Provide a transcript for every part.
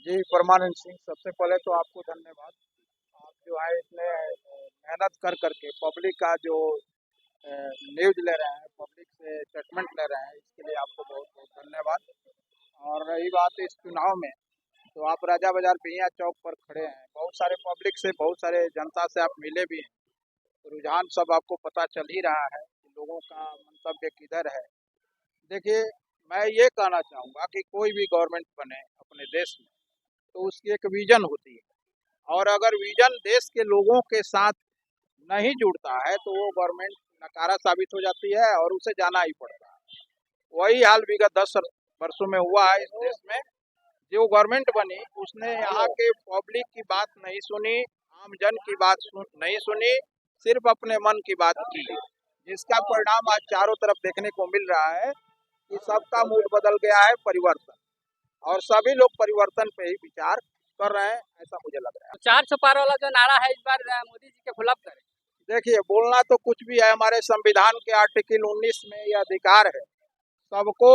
जी, परमानंद सिंह, सबसे पहले तो आपको धन्यवाद। आप जो है इतने मेहनत कर करके पब्लिक का जो न्यूज़ ले रहे हैं, पब्लिक से स्टेटमेंट ले रहे हैं, इसके लिए आपको बहुत बहुत धन्यवाद। और रही बात इस चुनाव में, तो आप राजा बाजार पिया चौक पर खड़े हैं, बहुत सारे पब्लिक से, बहुत सारे जनता से आप मिले भी हैं, तो रुझान सब आपको पता चल ही रहा है कि लोगों का मंतव्य किधर है। देखिए, मैं ये कहना चाहूँगा कि कोई भी गवर्नमेंट बने अपने देश में, तो उसकी एक विजन होती है, और अगर विजन देश के लोगों के साथ नहीं जुड़ता है तो वो गवर्नमेंट नकारा साबित हो जाती है और उसे जाना ही पड़ता है। वही हाल विगत 10 वर्षों में हुआ है इस देश में। जो गवर्नमेंट बनी उसने यहाँ के पब्लिक की बात नहीं सुनी, आम जन की बात नहीं सुनी, सिर्फ अपने मन की बात की, जिसका परिणाम आज चारों तरफ देखने को मिल रहा है कि सबका मूड बदल गया है, परिवर्तन, और सभी लोग परिवर्तन पे ही विचार कर रहे हैं, ऐसा मुझे लग रहा है। 400 पार वाला जो नारा है इस बार मोदी जी के खिलाफ करें। देखिए, बोलना तो कुछ भी है, हमारे संविधान के आर्टिकल 19 में ये अधिकार है, सबको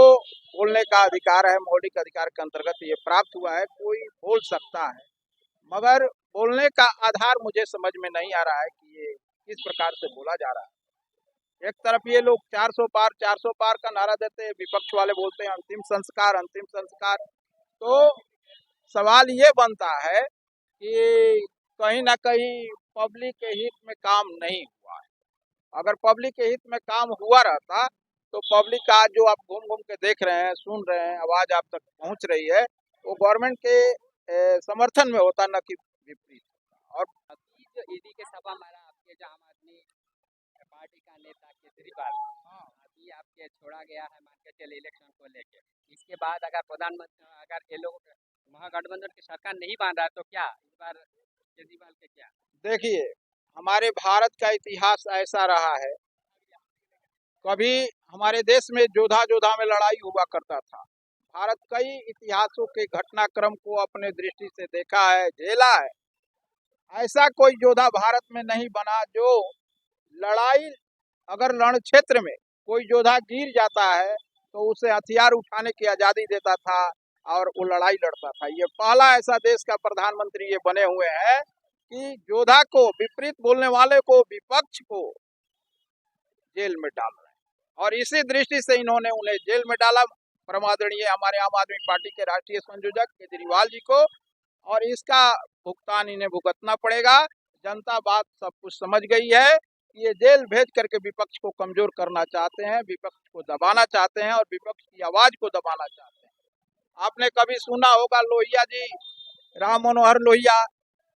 बोलने का अधिकार है, मौलिक अधिकार के अंतर्गत ये प्राप्त हुआ है, कोई बोल सकता है। मगर बोलने का आधार मुझे समझ में नहीं आ रहा है कि ये किस प्रकार से बोला जा रहा है। एक तरफ ये लोग 400 पार का नारा देते हैं, विपक्ष वाले बोलते हैं अंतिम संस्कार, अंतिम संस्कार। तो सवाल ये बनता है कि कहीं ना कहीं पब्लिक के हित में काम नहीं हुआ है। अगर पब्लिक के हित में काम हुआ रहता तो पब्लिक का आज जो आप घूम घूम के देख रहे हैं, सुन रहे हैं, आवाज आप तक पहुंच रही है, वो गवर्नमेंट के समर्थन में होता, न कि विपरीत। और अभी जो ईडी के सभा मारा आपके जो आम आदमी पार्टी का नेता केजरीवाल, अभी आपके छोड़ा गया है मान के चलिए इलेक्शन को लेके। इसके बाद अगर प्रधानमंत्री अगर ये लोग महागठबंधन की सरकार नहीं बन रहा है तो क्या इस बार केजरीवाल के क्या? देखिए, हमारे भारत का इतिहास ऐसा रहा है, कभी हमारे देश में जोधा जोधा में लड़ाई हुआ करता था। भारत कई इतिहासों के घटनाक्रम को अपने दृष्टि से देखा है, झेला है। ऐसा कोई योद्धा भारत में नहीं बना जो लड़ाई, अगर रण क्षेत्र में कोई योद्धा गिर जाता है तो उसे हथियार उठाने की आजादी देता था और वो लड़ाई लड़ता था। ये पहला ऐसा देश का प्रधानमंत्री ये बने हुए हैं कि योद्धा को, विपरीत बोलने वाले को, विपक्ष को जेल में डाल रहे हैं, और इसी दृष्टि से इन्होंने उन्हें जेल में डाला, परमादरणीय हमारे आम आदमी पार्टी के राष्ट्रीय संयोजक केजरीवाल जी को, और इसका भुगतान इन्हें भुगतना पड़ेगा। जनता बात सब कुछ समझ गई है। ये जेल भेज करके विपक्ष को कमजोर करना चाहते हैं, विपक्ष को दबाना चाहते हैं और विपक्ष की आवाज को दबाना चाहते हैं। आपने कभी सुना होगा लोहिया जी, राम मनोहर लोहिया,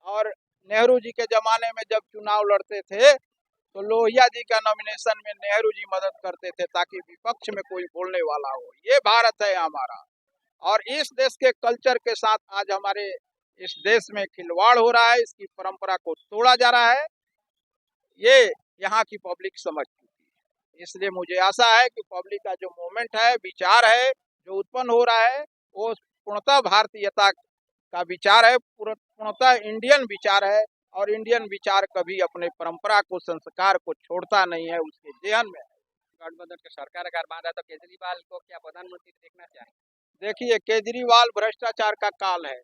और नेहरू जी के जमाने में जब चुनाव लड़ते थे तो लोहिया जी का नॉमिनेशन में नेहरू जी मदद करते थे ताकि विपक्ष में कोई बोलने वाला हो। ये भारत है हमारा, और इस देश के कल्चर के साथ आज हमारे इस देश में खिलवाड़ हो रहा है, इसकी परंपरा को तोड़ा जा रहा है। ये यहाँ की पब्लिक समझ चुकी है, इसलिए मुझे आशा है कि पब्लिक का जो मूवमेंट है, विचार है जो उत्पन्न हो रहा है, वो पूर्णतः भारतीयता का विचार है, पूर्णतः इंडियन विचार है, और इंडियन विचार कभी अपने परंपरा को, संस्कार को छोड़ता नहीं है, उसके जेहन में। गठबंधन की सरकार अगर बन रहा है तो केजरीवाल को क्या प्रधानमंत्री देखना चाहिए? देखिए, केजरीवाल भ्रष्टाचार का काल है।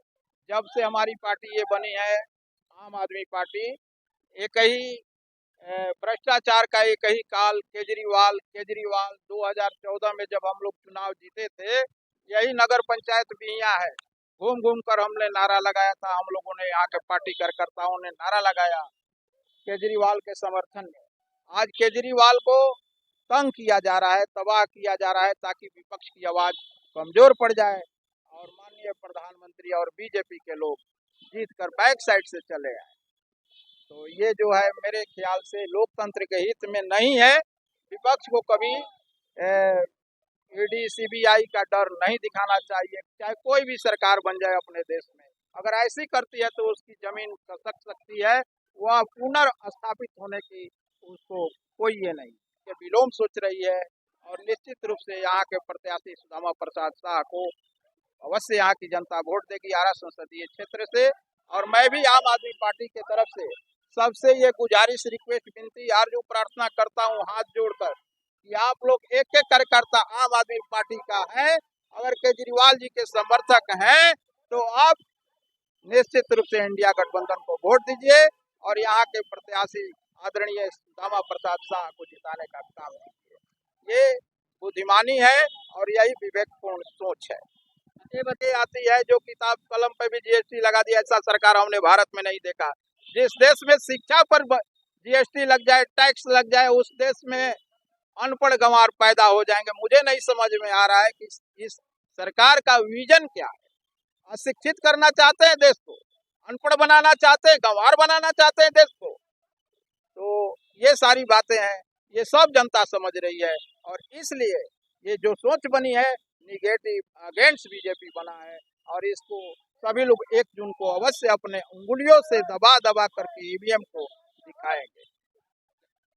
जब से हमारी पार्टी ये बनी है, आम आदमी पार्टी, एक ही भ्रष्टाचार का एक ही काल, केजरीवाल केजरीवाल 2014 में जब हम लोग चुनाव जीते थे, यही नगर पंचायत भी यहाँ है, घूम घूम कर हमने नारा लगाया था, हम लोगों ने, यहाँ के पार्टी कार्यकर्ताओं ने नारा लगाया केजरीवाल के समर्थन में। आज केजरीवाल को तंग किया जा रहा है, तबाह किया जा रहा है, ताकि विपक्ष की आवाज कमजोर पड़ जाए और माननीय प्रधानमंत्री और बीजेपी के लोग जीत कर बैक साइड से चले आए। तो ये जो है मेरे ख्याल से लोकतंत्र के हित में नहीं है। विपक्ष को कभी ईडी सीबीआई का डर नहीं दिखाना चाहिए, चाहे कोई भी सरकार बन जाए अपने देश में। अगर ऐसी करती है तो उसकी जमीन खसक सकती है, वह पुनर्स्थापित होने की उसको कोई ये नहीं, ये विलोम सोच रही है। और निश्चित रूप से यहाँ के प्रत्याशी सुदामा प्रसाद शाह को अवश्य यहाँ की जनता वोट देगी, आरा संसदीय क्षेत्र से। और मैं भी आम आदमी पार्टी के तरफ से सबसे ये गुजारिश, रिक्वेस्ट, विनती, आरजू, प्रार्थना करता हूँ हाथ जोड़कर कि आप लोग एक एक कार्यकर्ता आम आदमी पार्टी का है, अगर केजरीवाल जी के समर्थक हैं तो आप निश्चित रूप से इंडिया गठबंधन को वोट दीजिए और यहाँ के प्रत्याशी आदरणीय दामा प्रसाद शाह को जिताने का काम कीजिए। ये बुद्धिमानी है और यही विवेकपूर्ण सोच है। ये बातें आती है जो किताब कलम पे भी जीएसटी लगा दिया, ऐसा सरकार हमने भारत में नहीं देखा। जिस देश में शिक्षा पर जीएसटी लग जाए, टैक्स लग जाए, उस देश में अनपढ़ गंवार पैदा हो जाएंगे। मुझे नहीं समझ में आ रहा है कि इस सरकार का विजन क्या है। अशिक्षित करना चाहते हैं देश को, अनपढ़ बनाना चाहते हैं, गंवार बनाना चाहते हैं देश को। तो ये सारी बातें हैं, ये सब जनता समझ रही है और इसलिए ये जो सोच बनी है निगेटिव अगेंस्ट बीजेपी बना है और इसको सभी लोग 1 जून को अवश्य अपने उंगलियों से दबा दबा करके ईवीएम को दिखाएंगे।